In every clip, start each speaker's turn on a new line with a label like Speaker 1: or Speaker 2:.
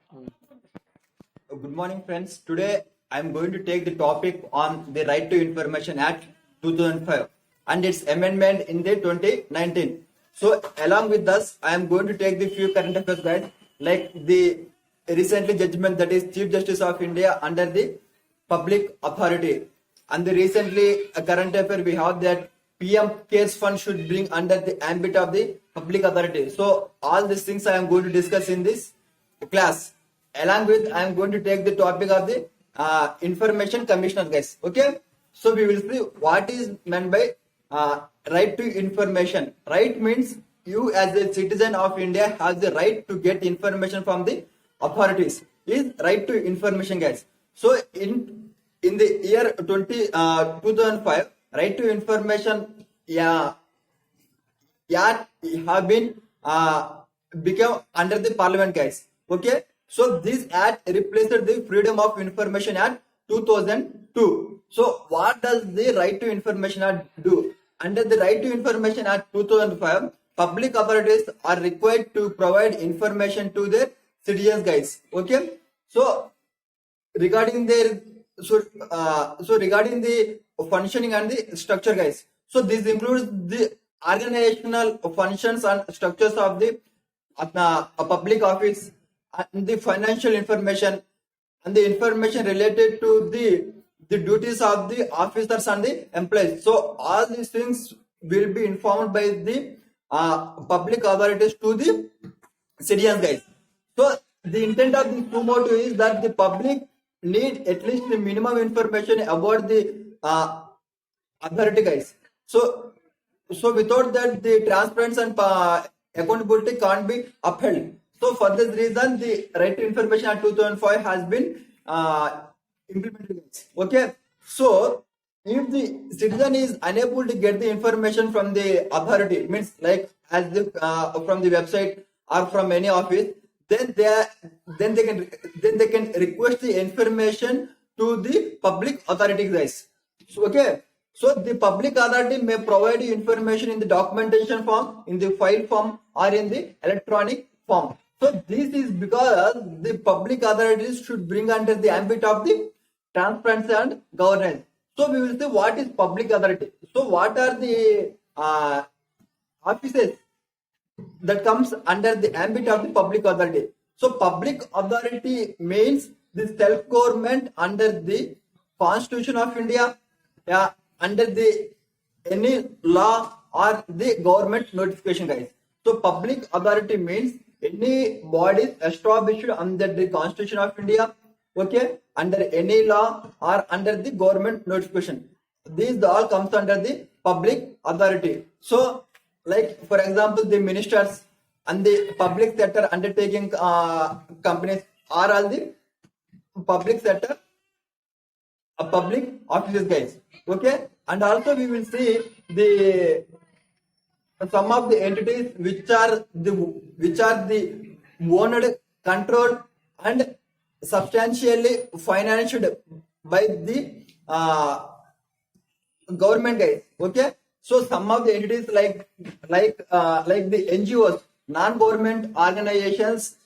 Speaker 1: Good morning, friends. Today I am going to take the topic on the Right to Information Act 2005 and its amendment in the 2019. So, along with us, I am going to take the few current affairs guys, like the recently judgment that is Chief Justice of India under the Public Authority, and the recently a current affair we have that PM Cares Fund should bring under the ambit of the Public Authority. So, all these things I am going to discuss in this class. Along with, I am going to take the topic of the information commissioner, guys. Okay, so we will see what is meant by right to information. Right means you as a citizen of India has the right to get information from the authorities. Is right to information, guys. So in the year 2005, right to information, have been become under the parliament, guys. Okay, so this act replaced the Freedom of Information Act 2002. So what does the Right to Information Act do? Under the Right to Information Act 2005, public authorities are required to provide information to their citizens, guys. Okay, so regarding their regarding the functioning and the structure, guys. So this includes the organizational functions and structures of the a public office, and the financial information and the information related to the duties of the officers and the employees. So all these things will be informed by the public authorities to the citizens, guys. So the intent of the two motto is that the public need at least the minimum information about the authority, guys. So without that, the transparency and accountability can't be upheld. So for this reason, the Right to Information Act 2005 has been implemented. Okay, so if the citizen is unable to get the information from the authority, means like as the from the website or from any office, then they can request the information to the public authority, guys. So, okay, so the public authority may provide you information in the documentation form, in the file form, or in the electronic form. So this is because the public authorities should bring under the ambit of the transparency and governance. So we will see what is public authority. So what are the offices that comes under the ambit of the public authority? So public authority means the self-government under the Constitution of India, under the any law or the government notification, guys. So public authority means any bodies established under the Constitution of India, okay, under any law or under the government notification. These all comes under the public authority. So, like for example, the ministers and the public sector undertaking companies are all the public sector, public offices, guys. Okay, and also we will see the some of the entities which are the owned, controlled, and substantially financed by the government, guys. Okay, so some of the entities like the NGOs, non-government organizations.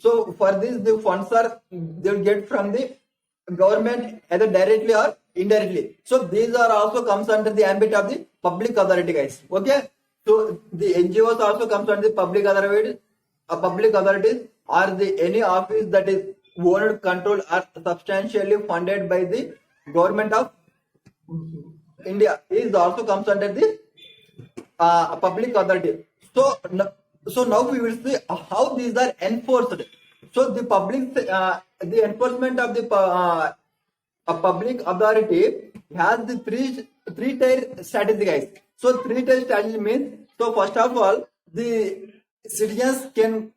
Speaker 1: So for this, the funds are they will get from the government either directly or indirectly. So these are also comes under the ambit of the public authority, guys. Okay. So the NGOs also comes under the public authority. Public authorities or the any office that is owned, controlled, or substantially funded by the government of India is also comes under the public authority. So now we will see how these are enforced. So the public the enforcement of the public authority has the three-tier strategy, guys. So three-tier strategy means, so first of all, the citizens can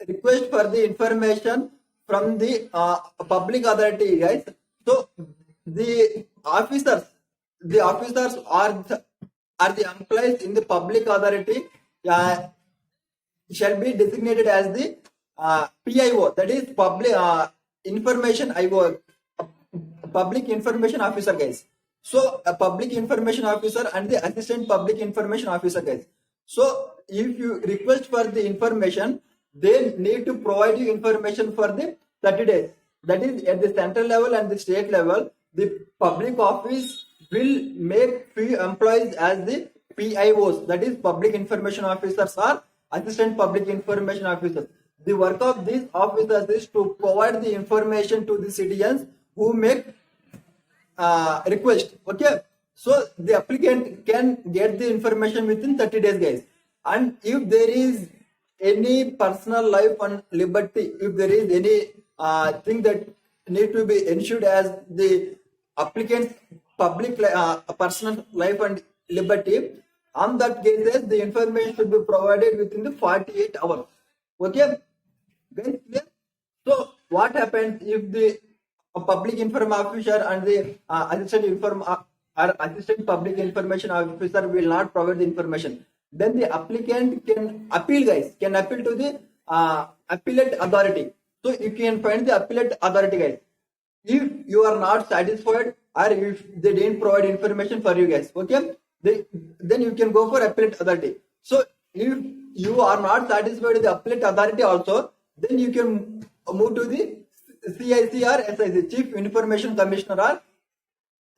Speaker 1: request for the information from the public authority, guys. So the officers are the employees in the public authority shall be designated as the PIO, that is public information IO, public information officer, guys. So a public information officer and the assistant public information officer, guys. So if you request for the information, they need to provide you information for the 30 days. That is at the central level and the state level, the public office will make few employees as the PIOs, that is public information officers or assistant public information officers. The work of these officers is to provide the information to the citizens who make request. Okay, so the applicant can get the information within 30 days, guys. And if there is any personal life and liberty, if there is any thing that need to be ensured as the applicant's public personal life and liberty, on that cases the information should be provided within the 48 hours. Okay, guys, clear? So what happens if the public information officer and the assistant public information officer will not provide the information? Then the applicant can appeal, guys, can appeal to the appellate authority. So you can find the appellate authority, guys. If you are not satisfied or if they didn't provide information for you, guys, okay, then you can go for appellate authority. So if you are not satisfied with the appellate authority also, then you can move to the CIC or SIC, Chief Information Commissioner or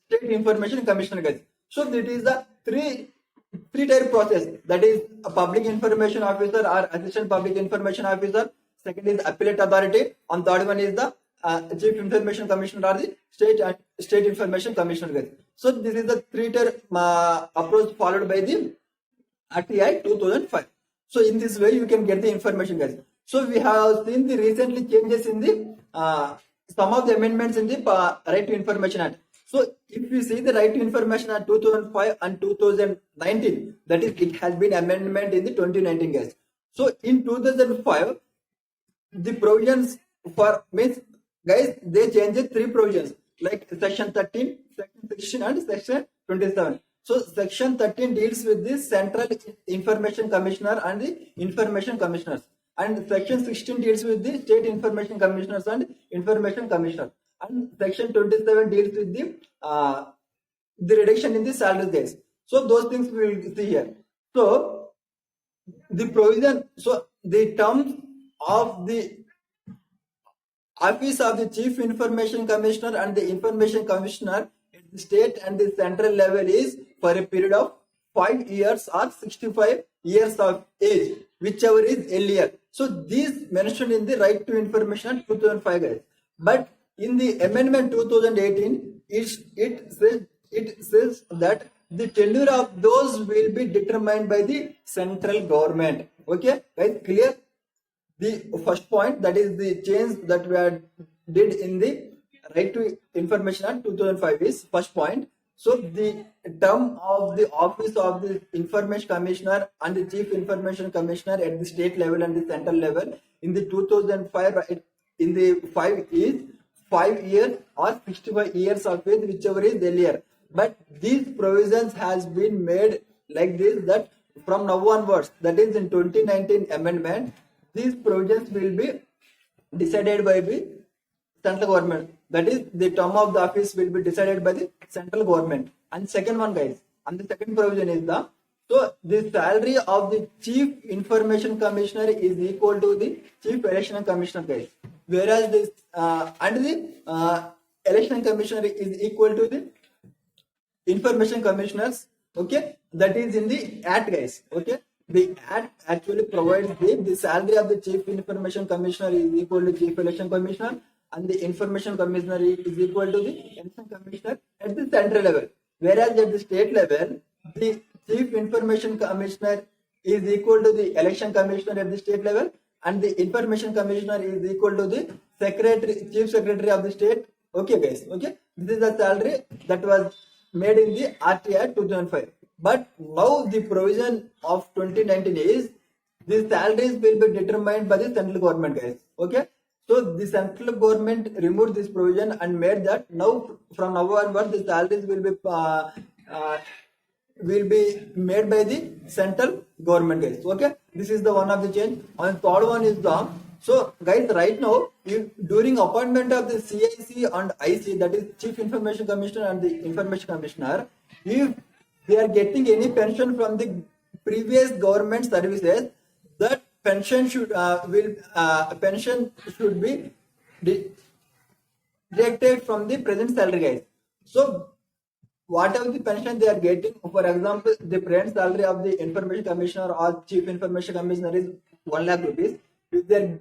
Speaker 1: State Information Commissioner, guys. So that is the three-tier process. That is a public information officer or assistant public information officer. Second is appellate authority. And third one is the Chief Information Commissioner or the State Information Commissioner, guys. So this is the three-tier approach followed by the RTI 2005. So in this way you can get the information, guys. So we have seen the recently changes in the some of the amendments in the Right to Information Act. So if you see the Right to Information Act 2005 and 2019, that is, it has been amendment in the 2019, guys. So in 2005, the provisions for means, guys, they changed 3 provisions like section 13, section 16 and section 27. So section 13 deals with the Central Information Commissioner and the Information Commissioners, and section 16 deals with the State Information Commissioners and Information Commissioners, and section 27 deals with the reduction in the salaries, guys. So those things we will see here. So the provision, so the terms of the office of the Chief Information Commissioner and the Information Commissioner at the state and the central level is for a period of 5 years or 65 years of age, whichever is earlier. So these mentioned in the Right to Information Act 2005, guys. But in the amendment 2018, it says that the tenure of those will be determined by the central government. Okay, guys, clear? The first point, that is the change that we did in the Right to Information Act 2005 is first point. So the term of the office of the Information Commissioner and the Chief Information Commissioner at the state level and the central level in the 2005, right, in the 5 is 5 years or 65 years of age, whichever is earlier. But these provisions has been made like this, that from now onwards, that is in 2019 amendment, these provisions will be decided by the central government. That is, the term of the office will be decided by the central government. And second one, guys, and the second provision is the salary of the Chief Information Commissioner is equal to the Chief Election Commissioner, guys. Whereas this and the Election Commissioner is equal to the Information Commissioners. Okay, that is in the Act, guys. Okay, the Act actually provides the salary of the Chief Information Commissioner is equal to Chief Election Commissioner, and the Information Commissioner is equal to the Election Commissioner at the central level. Whereas at the state level, the Chief Information Commissioner is equal to the Election Commissioner at the state level, and the Information Commissioner is equal to the Chief Secretary of the state. Okay, guys. Okay, this is the salary that was made in the RTI 2005. But now the provision of 2019 is the salaries will be determined by the central government, guys. Okay, so the central government removed this provision and made that now from now onward the salaries will be made by the central government, guys. Okay, this is the one of the change. And third one is so guys, right now, during appointment of the CIC and IC, that is Chief Information Commissioner and the Information Commissioner, if they are getting any pension from the previous government services, that pension should be deducted from the present salary, guys. So whatever the pension they are getting, for example, the present salary of the information commissioner or chief information commissioner is 1 lakh rupees. If they're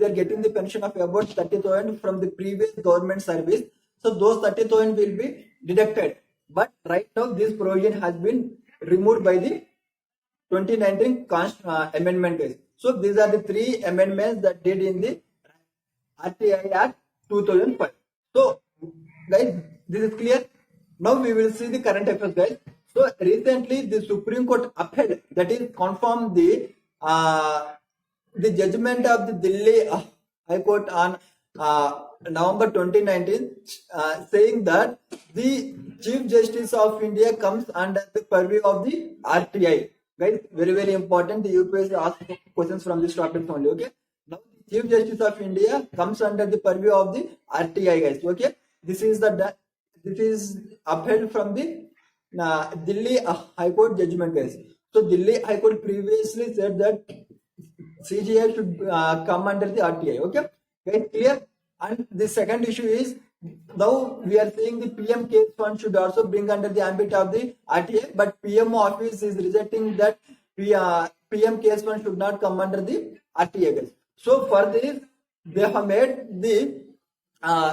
Speaker 1: getting the pension of about 30,000 from the previous government service, so those 30,000 will be deducted. But right now this provision has been removed by the 2019 amendment, guys. So these are the 3 amendments that did in the RTI Act 2005. So guys, this is clear. Now we will see the current affairs, guys. So recently the Supreme Court upheld, that is confirmed the judgment of the Delhi High Court on November 2019, saying that the Chief Justice of India comes under the purview of the RTI. Guys, very very important. The UPSC asks questions from this topic only. Okay. Now the Chief Justice of India comes under the purview of the RTI, guys. Okay. This is upheld from the Delhi High Court judgment, guys. So Delhi High Court previously said that CGI should come under the RTI. Okay, guys, clear. And the second issue is, now we are saying the PM case fund should also bring under the ambit of the RTI, but PMO office is rejecting that PM case fund should not come under the RTI, guys. So for this, they have made the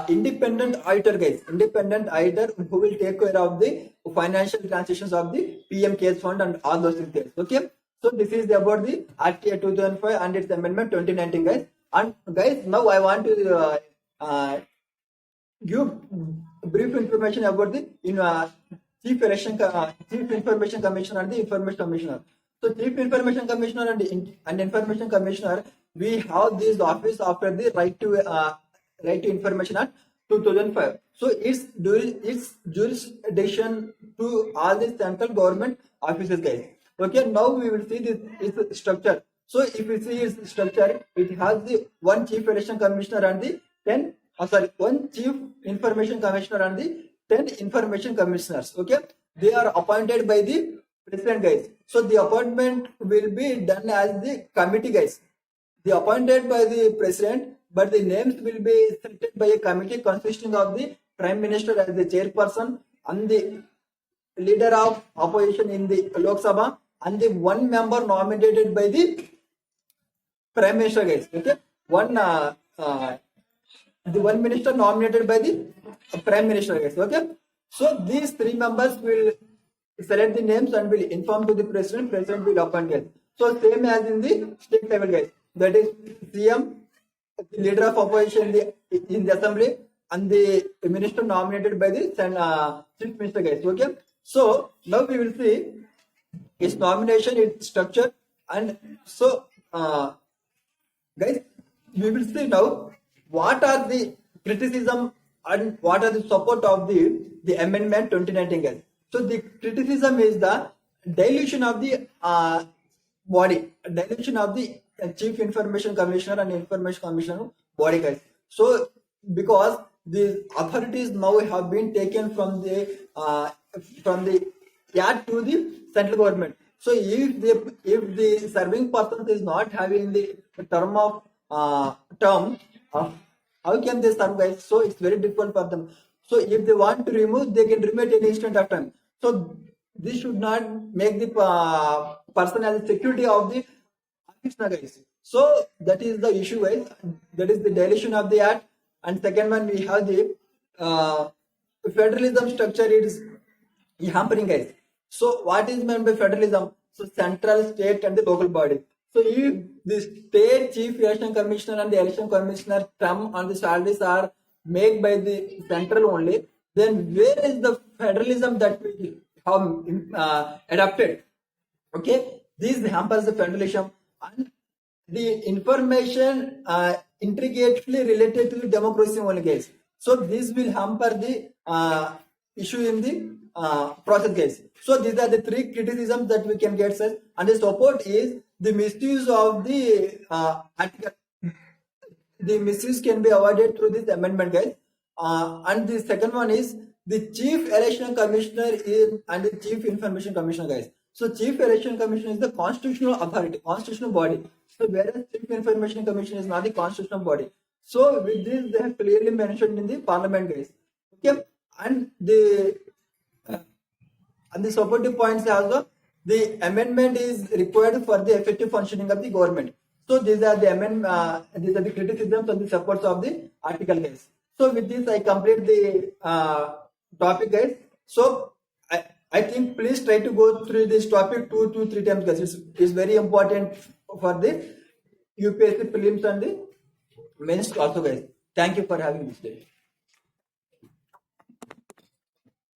Speaker 1: independent auditor, guys, independent auditor who will take care of the financial transactions of the PM case fund and all those things. Okay, so this is about the RTI 2005 and its amendment 2019, guys. And guys, now I want to give brief information about the Chief Information Commissioner and the Information Commissioner. So Chief Information Commissioner and Information Commissioner, we have this office after the Right to Information Act 2005. So its jurisdiction to all the central government offices, guys. Okay, now we will see its structure. So if we see its structure, it has the 1 Chief Election Commissioner and the 1 Chief Information Commissioner and the 10 Information Commissioners. Okay, they are appointed by the President, guys. So the appointment will be done as the committee, guys. They appointed by the President, but the names will be selected by a committee consisting of the Prime Minister as the chairperson and the leader of opposition in the Lok Sabha and the 1 member nominated by the Prime Minister, guys. Okay, the 1 minister nominated by the Prime Minister, guys. Okay, so these 3 members will select the names and will inform to the President. President will appoint, guys. So same as in the state level, guys. That is CM, the leader of opposition in the assembly, and the minister nominated by the chief minister, guys. Okay, so now we will see its nomination, its structure, and so guys, we will see now what are the criticism and what are the support of the amendment 2019, guys. So the criticism is the dilution of the body, dilution of the Chief Information Commissioner and Information Commissioner body, guys. So because the authorities now have been taken from the Act to the central government. So if the serving person is not having the term, how can they serve, guys? So it's very difficult for them. So if they want to remove, they can remove at any instant of time. So this should not make the person as a security of the office, guys. So that is the issue, guys. That is the dilution of the act. And second one, we have the federalism structure. It is hampering, guys. So what is meant by federalism? So central, state, and the local body. So if the state chief election commissioner and the election commissioner term and the salaries are made by the central only, then where is the federalism that we have adopted? Okay, this hampers the federalism, and the information intricately related to the democracy only, guys. So this will hamper the issue in the process, guys. So these are the 3 criticisms that we can get, sir. And the support is the misuse of the article. The misuse can be avoided through this amendment, guys. And the second one is the Chief Election Commissioner and the Chief Information Commissioner, guys. So Chief Election Commissioner is the constitutional authority, constitutional body. So whereas Chief Information Commission is not the constitutional body. So with this, they have clearly mentioned in the parliament, guys. Okay, and the supportive points also, the amendment is required for the effective functioning of the government. So these are the these are the criticisms and the supports of the article, guys. So with this, I complete the topic, guys. So I think please try to go through this topic 2 to 3 times, guys. It's very important for the UPSC prelims and the mains also, guys. Thank you for having this day.